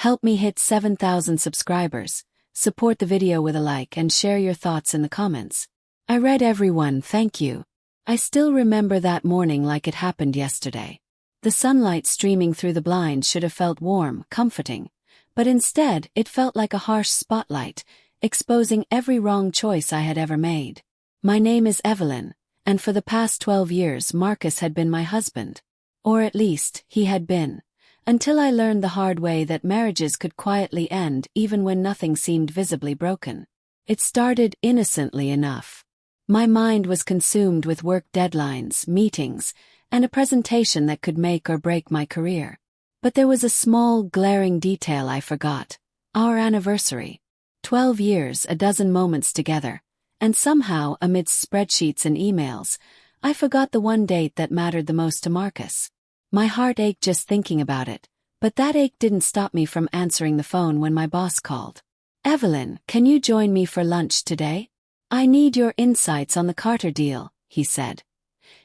Help me hit 7,000 subscribers. Support the video with a like and share your thoughts in the comments. I read everyone, thank you. I still remember that morning like it happened yesterday. The sunlight streaming through the blinds should have felt warm, comforting. But instead, it felt like a harsh spotlight, exposing every wrong choice I had ever made. My name is Evelyn, and for the past 12 years Marcus had been my husband. Or at least, he had been. Until I learned the hard way that marriages could quietly end even when nothing seemed visibly broken. It started innocently enough. My mind was consumed with work deadlines, meetings, and a presentation that could make or break my career. But there was a small, glaring detail I forgot. Our anniversary. 12 years, a dozen moments together. And somehow, amidst spreadsheets and emails, I forgot the one date that mattered the most to Marcus. My heart ached just thinking about it, but that ache didn't stop me from answering the phone when my boss called. "Evelyn, can you join me for lunch today? I need your insights on the Carter deal," he said.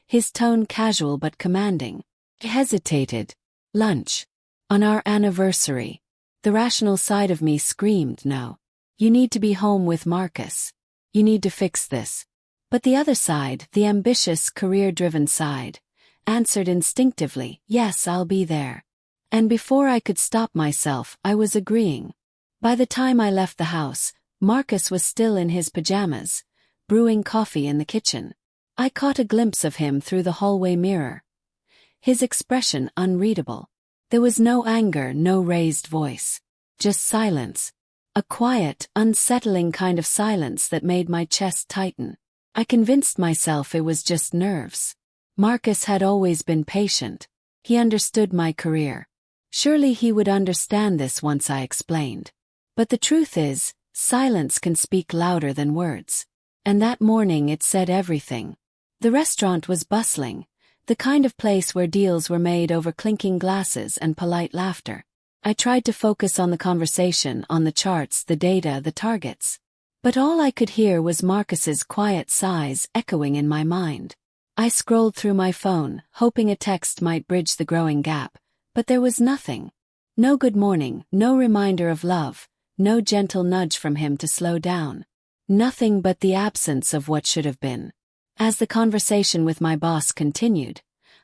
His tone casual but commanding. I hesitated. Lunch. On our anniversary. The rational side of me screamed no. You need to be home with Marcus. You need to fix this. But the other side, the ambitious, career-driven side, answered instinctively, yes, I'll be there. And before I could stop myself, I was agreeing. By the time I left the house, Marcus was still in his pajamas, brewing coffee in the kitchen. I caught a glimpse of him through the hallway mirror. His expression unreadable. There was no anger, no raised voice. Just silence. A quiet, unsettling kind of silence that made my chest tighten. I convinced myself it was just nerves. Marcus had always been patient. He understood my career. Surely he would understand this once I explained. But the truth is, silence can speak louder than words. And that morning it said everything. The restaurant was bustling, the kind of place where deals were made over clinking glasses and polite laughter. I tried to focus on the conversation, on the charts, the data, the targets. But all I could hear was Marcus's quiet sighs echoing in my mind. I scrolled through my phone, hoping a text might bridge the growing gap, but there was nothing. No good morning, no reminder of love, no gentle nudge from him to slow down. Nothing but the absence of what should have been. As the conversation with my boss continued,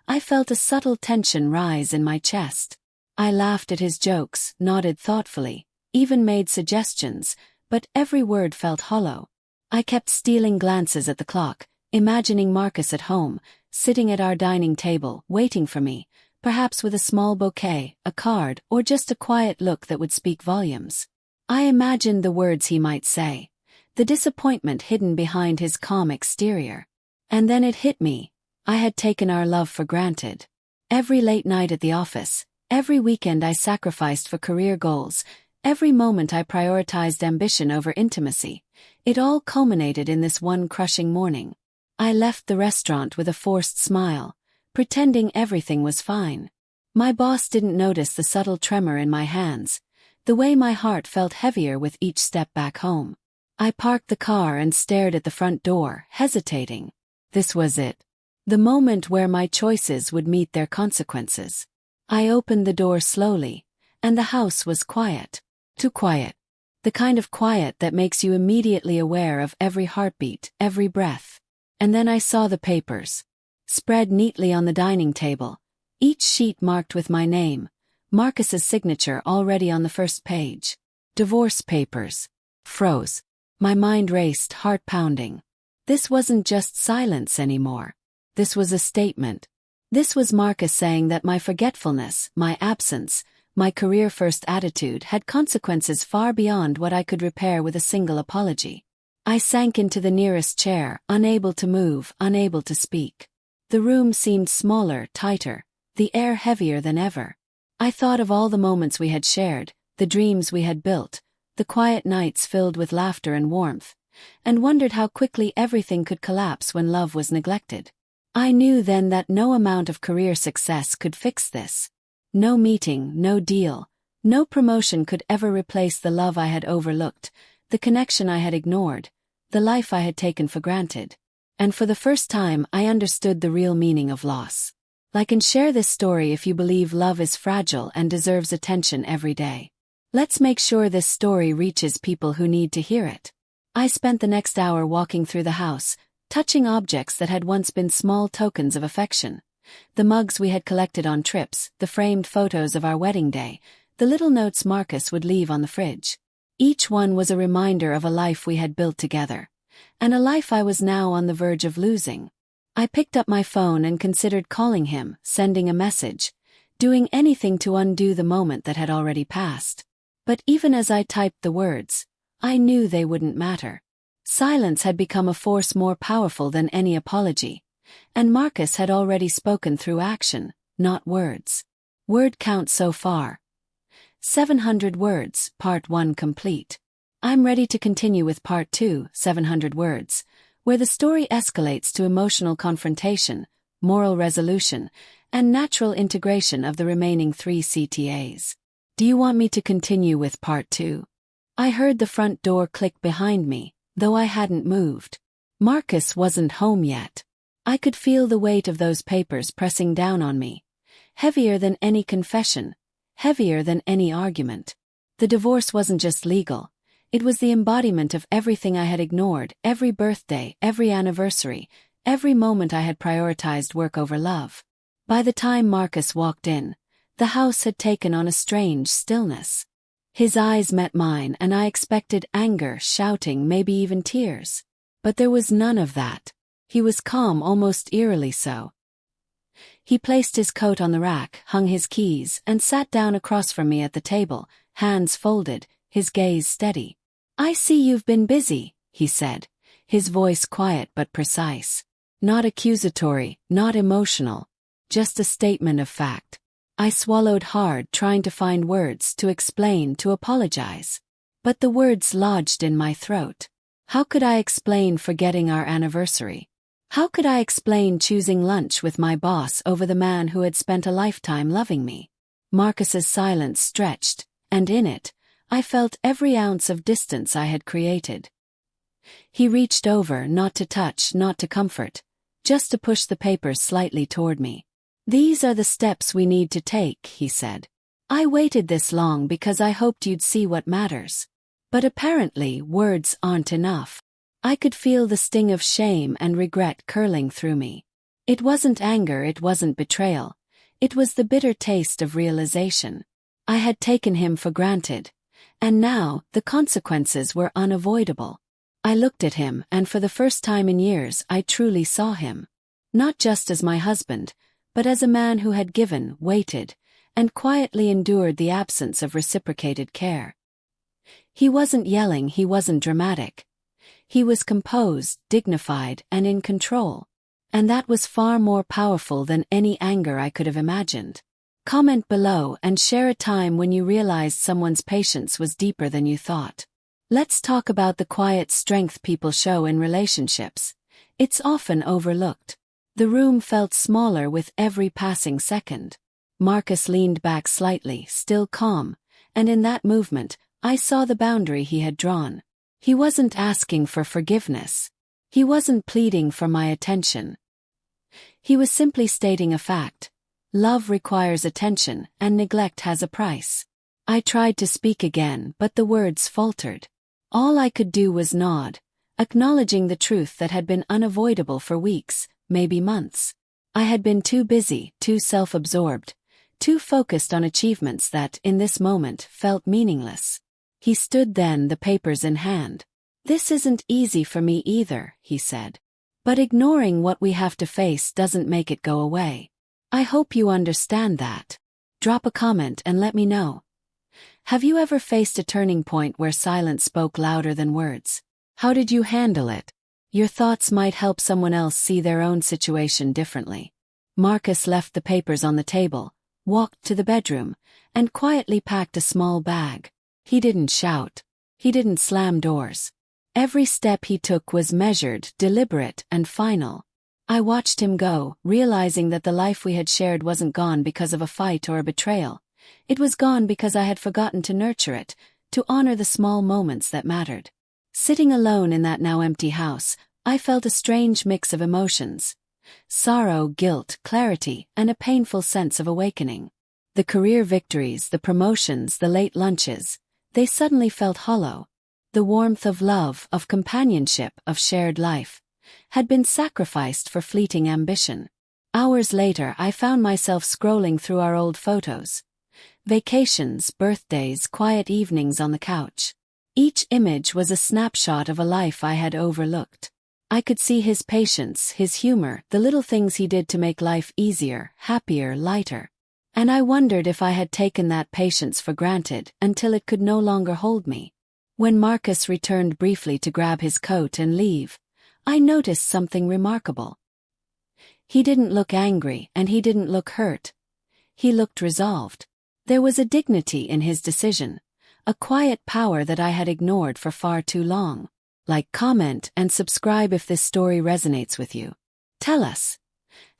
I felt a subtle tension rise in my chest. I laughed at his jokes, nodded thoughtfully, even made suggestions, but every word felt hollow. I kept stealing glances at the clock, imagining Marcus at home, sitting at our dining table, waiting for me, perhaps with a small bouquet, a card, or just a quiet look that would speak volumes. I imagined the words he might say, the disappointment hidden behind his calm exterior. And then it hit me. I had taken our love for granted. Every late night at the office, every weekend I sacrificed for career goals, every moment I prioritized ambition over intimacy, it all culminated in this one crushing morning. I left the restaurant with a forced smile, pretending everything was fine. My boss didn't notice the subtle tremor in my hands, the way my heart felt heavier with each step back home. I parked the car and stared at the front door, hesitating. This was it. The moment where my choices would meet their consequences. I opened the door slowly, and the house was quiet. Too quiet. The kind of quiet that makes you immediately aware of every heartbeat, every breath. And then I saw the papers. Spread neatly on the dining table, each sheet marked with my name, Marcus's signature already on the first page. Divorce papers. Froze. My mind raced, heart pounding. This wasn't just silence anymore. This was a statement. This was Marcus saying that my forgetfulness, my absence, my career-first attitude had consequences far beyond what I could repair with a single apology. I sank into the nearest chair, unable to move, unable to speak. The room seemed smaller, tighter, the air heavier than ever. I thought of all the moments we had shared, the dreams we had built, the quiet nights filled with laughter and warmth, and wondered how quickly everything could collapse when love was neglected. I knew then that no amount of career success could fix this. No meeting, no deal, no promotion could ever replace the love I had overlooked, the connection I had ignored, the life I had taken for granted. And for the first time I understood the real meaning of loss. Like and share this story if you believe love is fragile and deserves attention every day. Let's make sure this story reaches people who need to hear it. I spent the next hour walking through the house, touching objects that had once been small tokens of affection. The mugs we had collected on trips, the framed photos of our wedding day, the little notes Marcus would leave on the fridge. Each one was a reminder of a life we had built together, and a life I was now on the verge of losing. I picked up my phone and considered calling him, sending a message, doing anything to undo the moment that had already passed. But even as I typed the words, I knew they wouldn't matter. Silence had become a force more powerful than any apology, and Marcus had already spoken through action, not words. Word count so far: 700 words, part 1 complete. I'm ready to continue with part 2, 700 words, where the story escalates to emotional confrontation, moral resolution, and natural integration of the remaining 3 CTAs. Do you want me to continue with part 2? I heard the front door click behind me, though I hadn't moved. Marcus wasn't home yet. I could feel the weight of those papers pressing down on me, heavier than any confession, heavier than any argument. The divorce wasn't just legal. It was the embodiment of everything I had ignored, every birthday, every anniversary, every moment I had prioritized work over love. By the time Marcus walked in, the house had taken on a strange stillness. His eyes met mine and I expected anger, shouting, maybe even tears. But there was none of that. He was calm, almost eerily so. He placed his coat on the rack, hung his keys, and sat down across from me at the table, hands folded, his gaze steady. "I see you've been busy," he said, his voice quiet but precise. Not accusatory, not emotional, just a statement of fact. I swallowed hard, trying to find words to explain, to apologize. But the words lodged in my throat. How could I explain forgetting our anniversary? How could I explain choosing lunch with my boss over the man who had spent a lifetime loving me? Marcus's silence stretched, and in it, I felt every ounce of distance I had created. He reached over, not to touch, not to comfort, just to push the papers slightly toward me. "These are the steps we need to take," he said. "I waited this long because I hoped you'd see what matters. But apparently, words aren't enough." I could feel the sting of shame and regret curling through me. It wasn't anger, it wasn't betrayal. It was the bitter taste of realization. I had taken him for granted, and now the consequences were unavoidable. I looked at him, and for the first time in years I truly saw him. Not just as my husband, but as a man who had given, waited, and quietly endured the absence of reciprocated care. He wasn't yelling, he wasn't dramatic. He was composed, dignified, and in control. And that was far more powerful than any anger I could have imagined. Comment below and share a time when you realized someone's patience was deeper than you thought. Let's talk about the quiet strength people show in relationships. It's often overlooked. The room felt smaller with every passing second. Marcus leaned back slightly, still calm, and in that movement, I saw the boundary he had drawn. He wasn't asking for forgiveness. He wasn't pleading for my attention. He was simply stating a fact. Love requires attention, and neglect has a price. I tried to speak again, but the words faltered. All I could do was nod, acknowledging the truth that had been unavoidable for weeks, maybe months. I had been too busy, too self-absorbed, too focused on achievements that, in this moment, felt meaningless. He stood then, the papers in hand. "This isn't easy for me either," he said. "But ignoring what we have to face doesn't make it go away. I hope you understand that. Drop a comment and let me know. Have you ever faced a turning point where silence spoke louder than words? How did you handle it? Your thoughts might help someone else see their own situation differently." Marcus left the papers on the table, walked to the bedroom, and quietly packed a small bag. He didn't shout. He didn't slam doors. Every step he took was measured, deliberate, and final. I watched him go, realizing that the life we had shared wasn't gone because of a fight or a betrayal. It was gone because I had forgotten to nurture it, to honor the small moments that mattered. Sitting alone in that now empty house, I felt a strange mix of emotions. Sorrow, guilt, clarity, and a painful sense of awakening. The career victories, the promotions, the late lunches, they suddenly felt hollow. The warmth of love, of companionship, of shared life, had been sacrificed for fleeting ambition. Hours later, I found myself scrolling through our old photos. Vacations, birthdays, quiet evenings on the couch. Each image was a snapshot of a life I had overlooked. I could see his patience, his humor, the little things he did to make life easier, happier, lighter. And I wondered if I had taken that patience for granted until it could no longer hold me. When Marcus returned briefly to grab his coat and leave, I noticed something remarkable. He didn't look angry and he didn't look hurt. He looked resolved. There was a dignity in his decision, a quiet power that I had ignored for far too long. Like, comment, and subscribe if this story resonates with you. Tell us,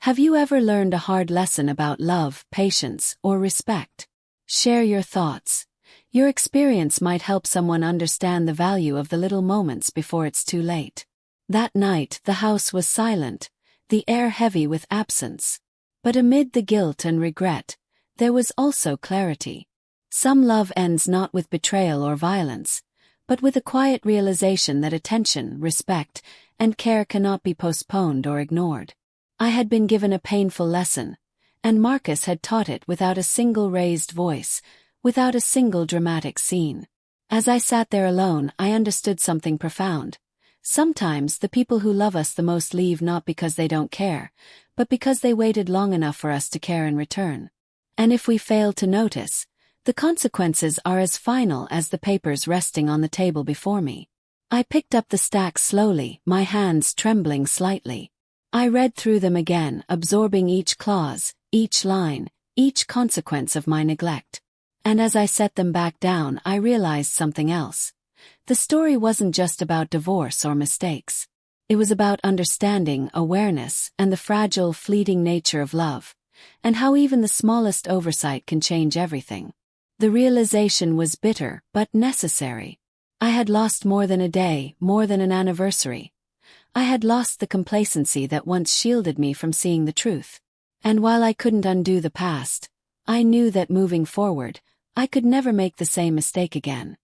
have you ever learned a hard lesson about love, patience, or respect? Share your thoughts. Your experience might help someone understand the value of the little moments before it's too late. That night, the house was silent, the air heavy with absence. But amid the guilt and regret, there was also clarity. Some love ends not with betrayal or violence, but with a quiet realization that attention, respect, and care cannot be postponed or ignored. I had been given a painful lesson, and Marcus had taught it without a single raised voice, without a single dramatic scene. As I sat there alone, I understood something profound. Sometimes the people who love us the most leave not because they don't care, but because they waited long enough for us to care in return. And if we fail to notice, the consequences are as final as the papers resting on the table before me. I picked up the stack slowly, my hands trembling slightly. I read through them again, absorbing each clause, each line, each consequence of my neglect. And as I set them back down, I realized something else. The story wasn't just about divorce or mistakes. It was about understanding, awareness, and the fragile, fleeting nature of love, and how even the smallest oversight can change everything. The realization was bitter, but necessary. I had lost more than a day, more than an anniversary. I had lost the complacency that once shielded me from seeing the truth. And while I couldn't undo the past, I knew that moving forward, I could never make the same mistake again.